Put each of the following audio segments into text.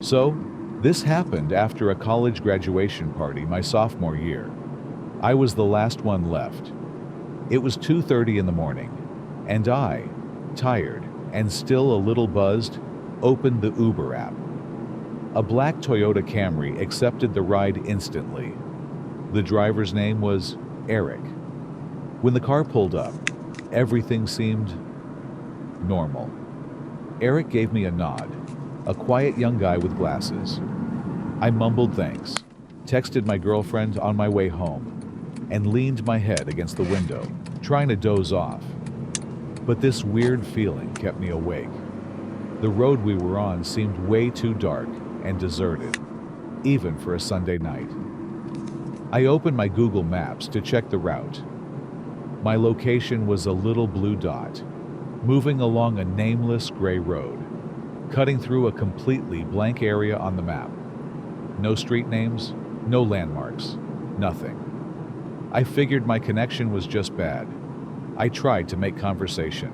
So, this happened after a college graduation party my sophomore year. I was the last one left. It was 2:30 in the morning, and I, tired and still a little buzzed, opened the Uber app. A black Toyota Camry accepted the ride instantly. The driver's name was Eric. When the car pulled up, everything seemed normal. Eric gave me a nod, a quiet young guy with glasses. I mumbled thanks, texted my girlfriend on my way home, and leaned my head against the window, trying to doze off. But this weird feeling kept me awake. The road we were on seemed way too dark and deserted, even for a Sunday night. I opened my Google Maps to check the route. My location was a little blue dot, moving along a nameless gray road, cutting through a completely blank area on the map. No street names, no landmarks, nothing. I figured my connection was just bad. I tried to make conversation.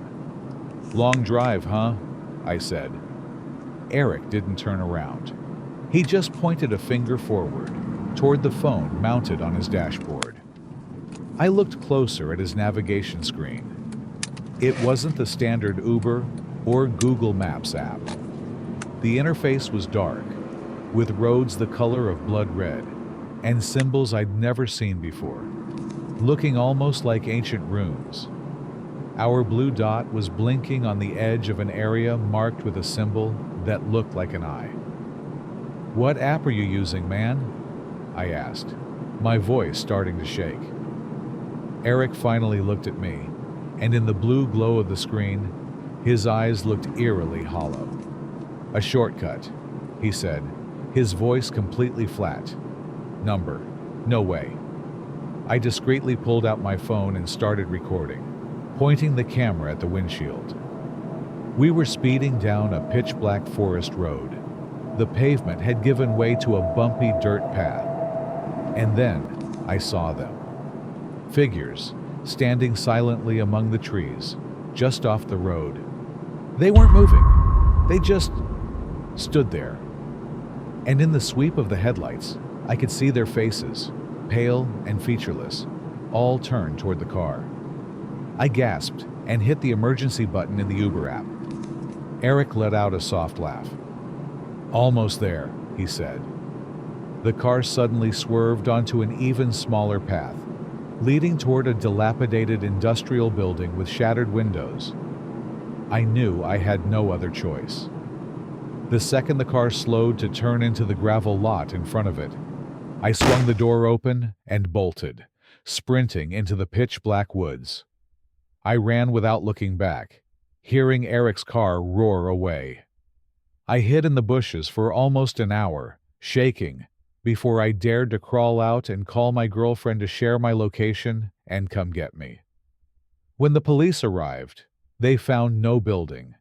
"Long drive, huh?" I said. Eric didn't turn around. He just pointed a finger forward, toward the phone mounted on his dashboard. I looked closer at his navigation screen. It wasn't the standard Uber or Google Maps app. The interface was dark, with roads the color of blood red, and symbols I'd never seen before, looking almost like ancient runes. Our blue dot was blinking on the edge of an area marked with a symbol that looked like an eye. "What app are you using, man?" I asked, my voice starting to shake. Eric finally looked at me, and in the blue glow of the screen, his eyes looked eerily hollow. "A shortcut," he said, his voice completely flat. "Number, no way." I discreetly pulled out my phone and started recording, pointing the camera at the windshield. We were speeding down a pitch-black forest road. The pavement had given way to a bumpy dirt path. And then I saw them. Figures, standing silently among the trees, just off the road. They weren't moving. They just stood there. And in the sweep of the headlights, I could see their faces, pale and featureless, all turned toward the car. I gasped and hit the emergency button in the Uber app. Eric let out a soft laugh. "Almost there," he said. The car suddenly swerved onto an even smaller path, leading toward a dilapidated industrial building with shattered windows. I knew I had no other choice. The second the car slowed to turn into the gravel lot in front of it, I swung the door open and bolted, sprinting into the pitch-black woods. I ran without looking back, hearing Eric's car roar away. I hid in the bushes for almost an hour, shaking, before I dared to crawl out and call my girlfriend to share my location and come get me. When the police arrived, they found no building.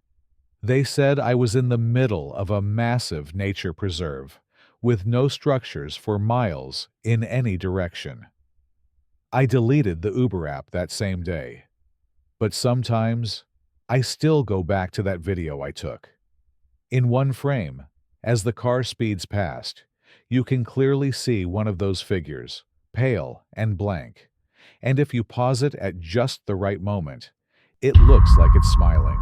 They said I was in the middle of a massive nature preserve, with no structures for miles in any direction. I deleted the Uber app that same day. But sometimes, I still go back to that video I took. In one frame, as the car speeds past, you can clearly see one of those figures, pale and blank, and if you pause it at just the right moment, it looks like it's smiling.